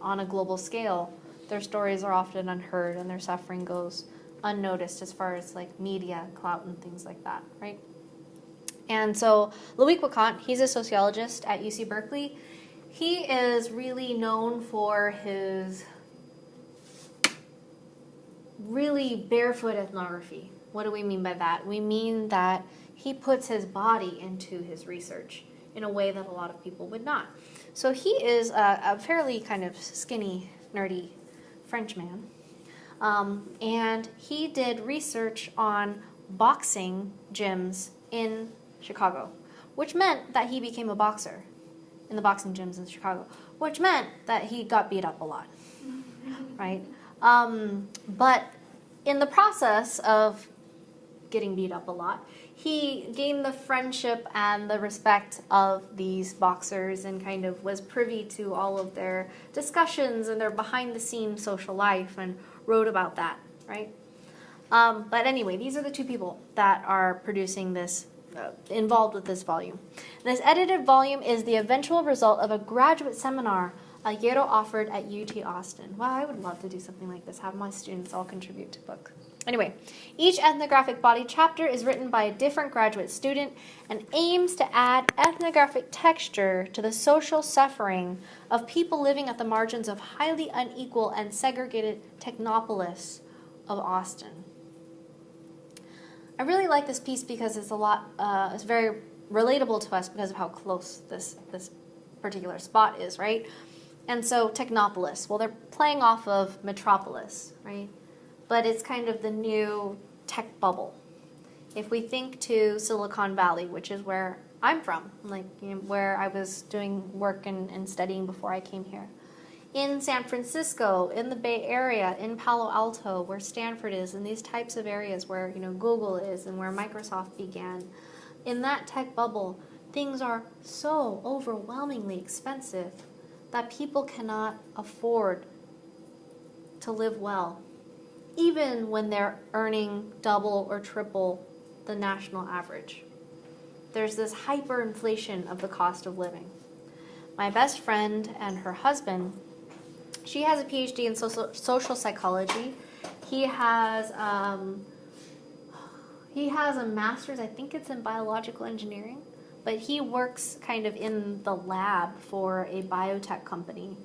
[SPEAKER 1] on a global scale, their stories are often unheard and their suffering goes unnoticed as far as like media, clout, and things like that, right? And so Louis Quicquant, he's a sociologist at UC Berkeley. He is really known for his really barefoot ethnography. What do we mean by that? We mean that he puts his body into his research in a way that a lot of people would not. So he is a fairly kind of skinny, nerdy French man. And he did research on boxing gyms in Chicago, which meant that he became a boxer in the boxing gyms in Chicago, which meant that he got beat up a lot, right? But in the process of getting beat up a lot, he gained the friendship and the respect of these boxers and kind of was privy to all of their discussions and their behind-the-scenes social life and wrote about that, right? But anyway, these are the two people that are producing this, involved with this volume. This edited volume is the eventual result of a graduate seminar Yero offered at UT Austin. Wow, I would love to do something like this, have my students all contribute to book. Anyway, each ethnographic body chapter is written by a different graduate student and aims to add ethnographic texture to the social suffering of people living at the margins of highly unequal and segregated technopolis of Austin. I really like this piece because it's it's very relatable to us because of how close this particular spot is, right? And so Technopolis, well, they're playing off of Metropolis, right? But it's kind of the new tech bubble. If we think to Silicon Valley, which is where I'm from, like, you know, where I was doing work and studying before I came here. In San Francisco, in the Bay Area, in Palo Alto, where Stanford is, in these types of areas where, you know, Google is and where Microsoft began, in that tech bubble, things are so overwhelmingly expensive that people cannot afford to live well, even when they're earning double or triple the national average. There's this hyperinflation of the cost of living. My best friend and her husband, she has a PhD in social psychology. He has a master's, I think it's in biological engineering, but he works kind of in the lab for a biotech company.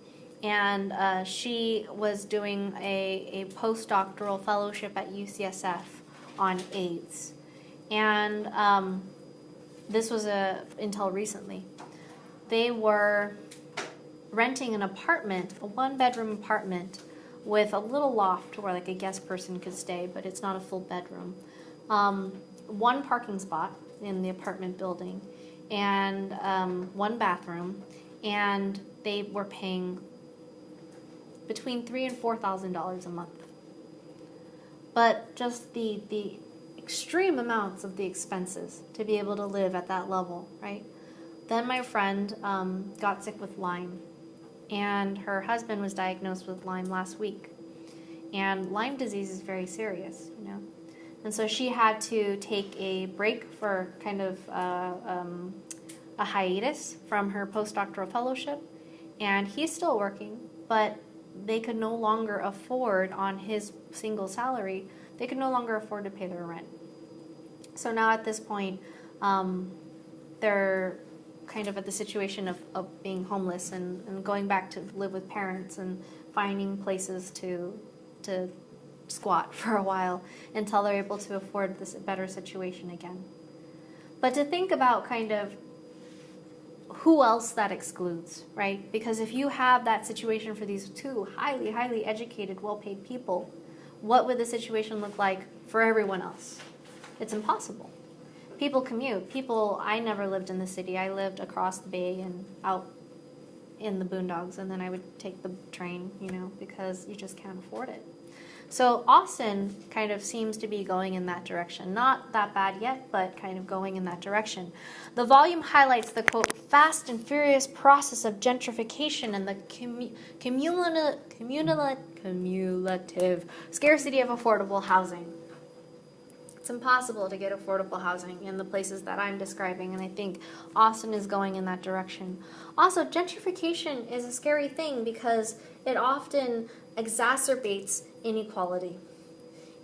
[SPEAKER 1] And she was doing a postdoctoral fellowship at UCSF on AIDS. And this was until recently. They were renting an apartment, a one-bedroom apartment with a little loft where like a guest person could stay, but it's not a full bedroom. One parking spot in the apartment building and one bathroom, and they were paying between $3,000 and $4,000 a month. But just the extreme amounts of the expenses to be able to live at that level, right? Then my friend got sick with Lyme, and her husband was diagnosed with Lyme last week. And Lyme disease is very serious, you know. And so she had to take a break for kind of a hiatus from her postdoctoral fellowship. And he's still working, but they could no longer afford, on his single salary, they could no longer afford to pay their rent. So now at this point, they're kind of at the situation of being homeless and going back to live with parents and finding places to squat for a while until they're able to afford this better situation again. But to think about kind of who else that excludes, right? Because if you have that situation for these two highly, highly educated, well-paid people, what would the situation look like for everyone else? It's impossible. People commute. I never lived in the city. I lived across the bay and out in the boondocks, and then I would take the train, you know, because you just can't afford it. So Austin kind of seems to be going in that direction. Not that bad yet, but kind of going in that direction. The volume highlights the, quote, fast and furious process of gentrification and the cumulative scarcity of affordable housing. It's impossible to get affordable housing in the places that I'm describing, and I think Austin is going in that direction. Also, gentrification is a scary thing because it often exacerbates inequality.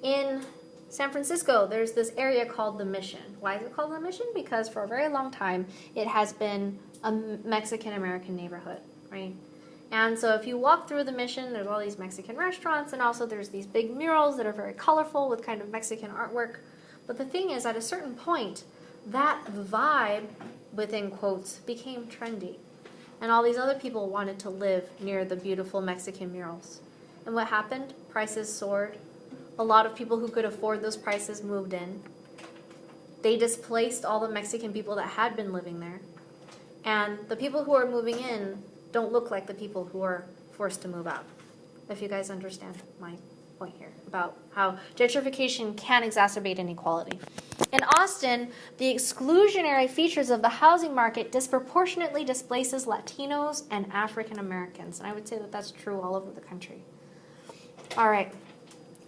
[SPEAKER 1] In San Francisco, there's this area called the Mission. Why is it called the Mission? Because for a very long time, it has been a Mexican-American neighborhood, right? And so if you walk through the Mission, there's all these Mexican restaurants, and also there's these big murals that are very colorful with kind of Mexican artwork. But the thing is, at a certain point, that vibe, within quotes, became trendy. And all these other people wanted to live near the beautiful Mexican murals. And what happened? Prices soared. A lot of people who could afford those prices moved in. They displaced all the Mexican people that had been living there. And the people who are moving in don't look like the people who are forced to move out. If you guys understand my point here about how gentrification can exacerbate inequality. In Austin, the exclusionary features of the housing market disproportionately displaces Latinos and African Americans. And I would say that that's true all over the country. All right.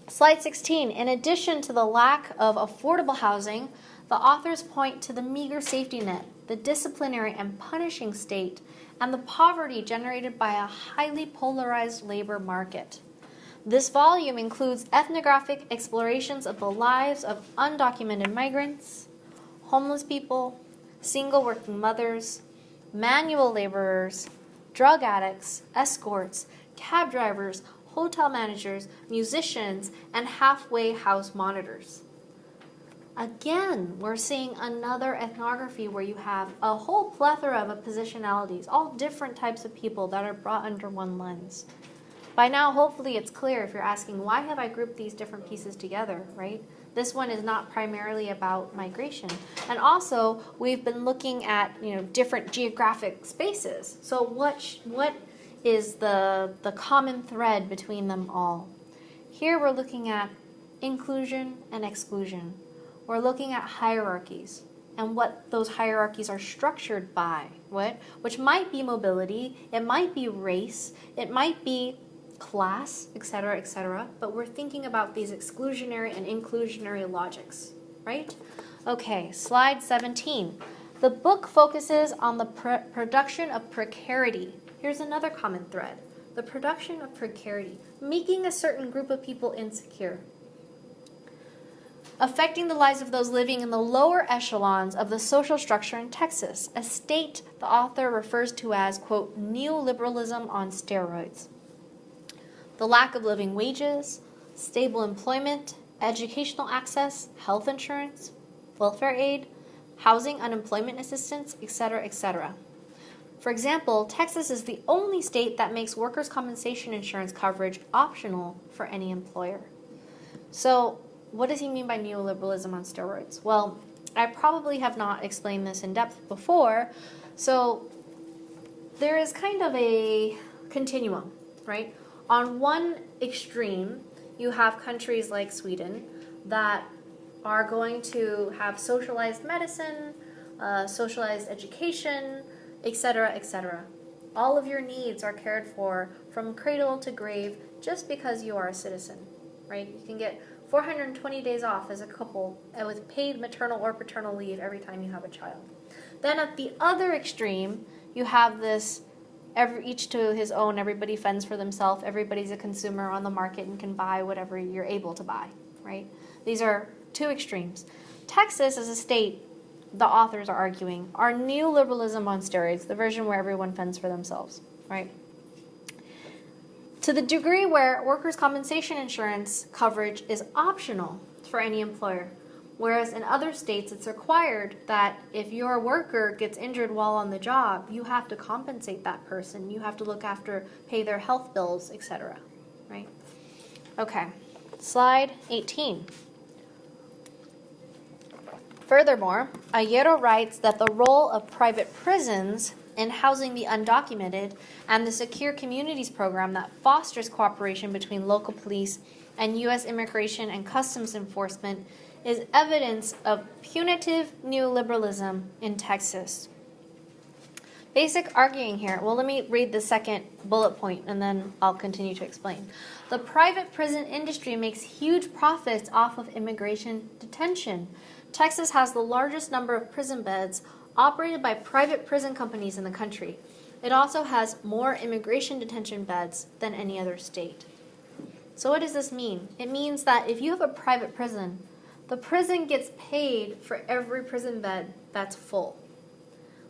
[SPEAKER 1] Slide 16. In addition to the lack of affordable housing, the authors point to the meager safety net, the disciplinary and punishing state, and the poverty generated by a highly polarized labor market. This volume includes ethnographic explorations of the lives of undocumented migrants, homeless people, single working mothers, manual laborers, drug addicts, escorts, cab drivers, hotel managers, musicians, and halfway house monitors. Again, we're seeing another ethnography where you have a whole plethora of positionalities, all different types of people that are brought under one lens. By now, hopefully it's clear if you're asking, why have I grouped these different pieces together, right? This one is not primarily about migration. And also, we've been looking at, different geographic spaces. So what is the common thread between them all? Here we're looking at inclusion and exclusion. We're looking at hierarchies and what those hierarchies are structured by, which might be mobility, it might be race, it might be class, etc., but we're thinking about these exclusionary and inclusionary logics, right? Okay, slide 17. The book focuses on the production of precarity. Here's another common thread. The production of precarity, making a certain group of people insecure, affecting the lives of those living in the lower echelons of the social structure in Texas, a state the author refers to as, quote, neoliberalism on steroids. The lack of living wages, stable employment, educational access, health insurance, welfare aid, housing, unemployment assistance, etc. For example, Texas is the only state that makes workers' compensation insurance coverage optional for any employer. So, what does he mean by neoliberalism on steroids? Well, I probably have not explained this in depth before, so there is kind of a continuum, right? On one extreme, you have countries like Sweden that are going to have socialized medicine, socialized education, etc. All of your needs are cared for from cradle to grave just because you are a citizen, right? You can get 420 days off as a couple with paid maternal or paternal leave every time you have a child. Then at the other extreme, you have this each to his own, everybody fends for themselves, everybody's a consumer on the market and can buy whatever you're able to buy, right? These are two extremes. Texas as a state, the authors are arguing, are neoliberalism on steroids, the version where everyone fends for themselves, right? To the degree where workers' compensation insurance coverage is optional for any employer, whereas in other states it's required that if your worker gets injured while on the job, you have to compensate that person, you have to look after, pay their health bills, etc., right? Okay, slide 18. Furthermore, Ayero writes that the role of private prisons in housing the undocumented and the Secure Communities program that fosters cooperation between local police and U.S. Immigration and Customs Enforcement is evidence of punitive neoliberalism in Texas. Basic arguing here. Well, let me read the second bullet point and then I'll continue to explain. The private prison industry makes huge profits off of immigration detention. Texas has the largest number of prison beds operated by private prison companies in the country. It also has more immigration detention beds than any other state. So what does this mean? It means that if you have a private prison, the prison gets paid for every prison bed that's full.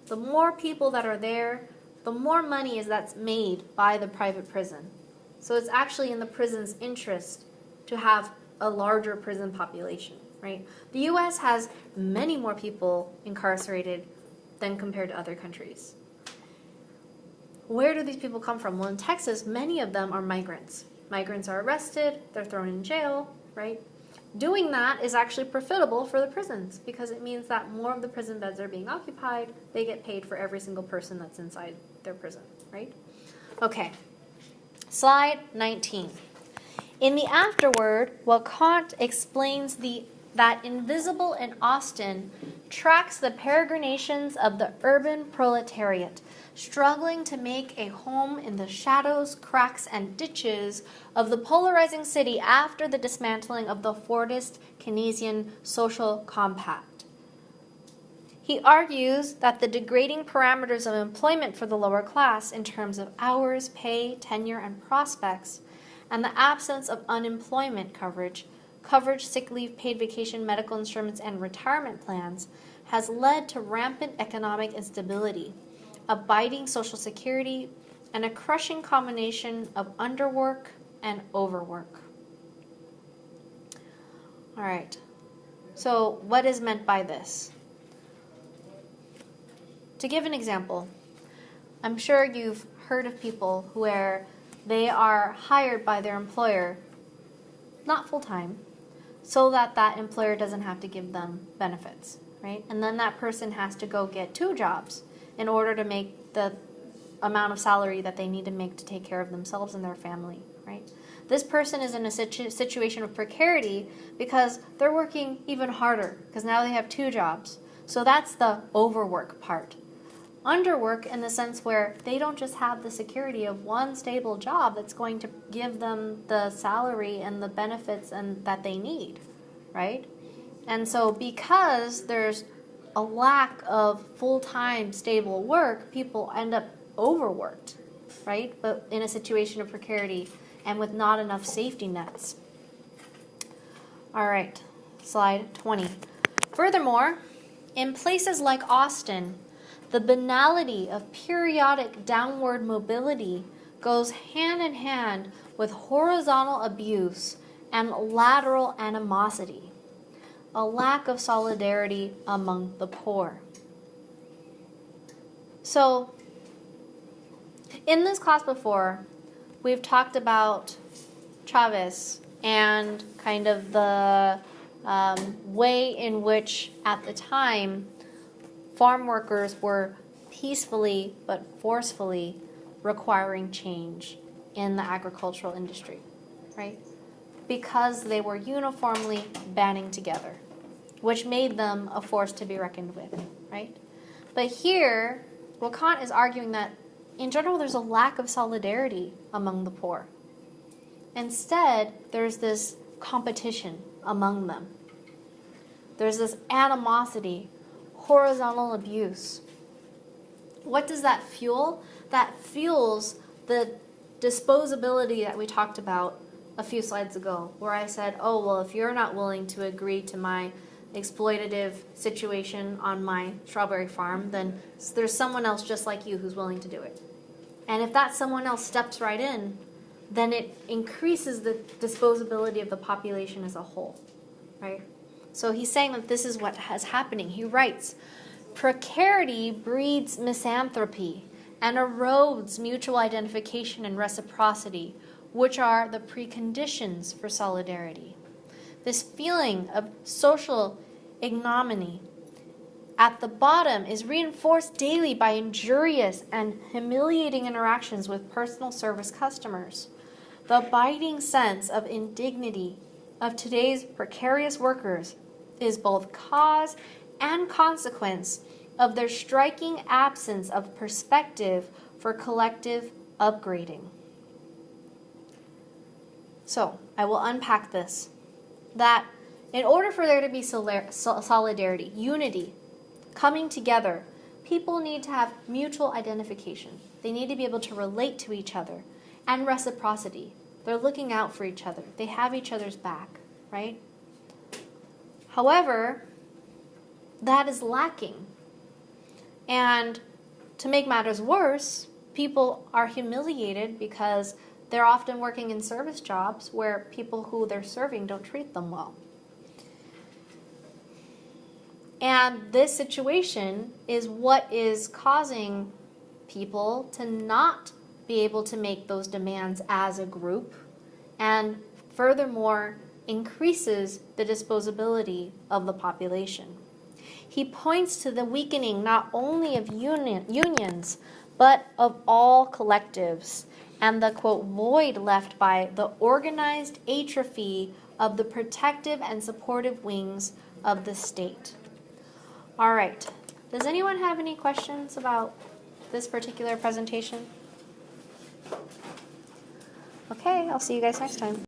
[SPEAKER 1] The more people that are there, the more money that's made by the private prison. So it's actually in the prison's interest to have a larger prison population, right? The U.S. has many more people incarcerated than compared to other countries. Where do these people come from? Well, in Texas, many of them are migrants Migrants are arrested, they're thrown in jail, right? Doing that is actually profitable for the prisons because it means that more of the prison beds are being occupied. They get paid for every single person that's inside their prison, right? Okay, slide 19. In the afterword, Kant explains that Invisible in Austin tracks the peregrinations of the urban proletariat, struggling to make a home in the shadows, cracks, and ditches of the polarizing city after the dismantling of the Fordist Keynesian social compact. He argues that the degrading parameters of employment for the lower class in terms of hours, pay, tenure, and prospects, and the absence of unemployment coverage, sick leave, paid vacation, medical insurance, and retirement plans has led to rampant economic instability, abiding social security, and a crushing combination of underwork and overwork. All right, so what is meant by this? To give an example, I'm sure you've heard of people where they are hired by their employer, not full-time, so that that employer doesn't have to give them benefits, right? And then that person has to go get 2 jobs in order to make the amount of salary that they need to make to take care of themselves and their family, right? This person is in a situation of precarity because they're working even harder because now they have 2 jobs. So that's the overwork part. Underwork in the sense where they don't just have the security of one stable job that's going to give them the salary and the benefits and that they need, right? And so because there's a lack of full-time stable work, people end up overworked, right? But in a situation of precarity and with not enough safety nets. All right, slide 20. Furthermore, in places like Austin, the banality of periodic downward mobility goes hand in hand with horizontal abuse and lateral animosity, a lack of solidarity among the poor. So, in this class before, we've talked about Chavez and kind of the way in which, at the time, farm workers were peacefully but forcefully requiring change in the agricultural industry, right? Because they were uniformly banding together, which made them a force to be reckoned with, right? But here, Kant is arguing that in general there's a lack of solidarity among the poor. Instead, there's this competition among them. There's this animosity, horizontal abuse. What does that fuel? That fuels the disposability that we talked about a few slides ago, where I said, oh, well, if you're not willing to agree to my exploitative situation on my strawberry farm, then there's someone else just like you who's willing to do it. And if that someone else steps right in, then it increases the disposability of the population as a whole, right? So he's saying that this is what is happening. He writes, precarity breeds misanthropy and erodes mutual identification and reciprocity, which are the preconditions for solidarity. This feeling of social ignominy at the bottom is reinforced daily by injurious and humiliating interactions with personal service customers. The biting sense of indignity of today's precarious workers is both cause and consequence of their striking absence of perspective for collective upgrading. So, I will unpack this. That in order for there to be solidarity, unity, coming together, people need to have mutual identification. They need to be able to relate to each other. And reciprocity. They're looking out for each other. They have each other's back, right? However, that is lacking. And to make matters worse, people are humiliated because they're often working in service jobs where people who they're serving don't treat them well. And this situation is what is causing people to not be able to make those demands as a group and furthermore increases the disposability of the population. He points to the weakening not only of unions, but of all collectives, and the, quote, void left by the organized atrophy of the protective and supportive wings of the state. All right. Does anyone have any questions about this particular presentation? Okay, I'll see you guys next time.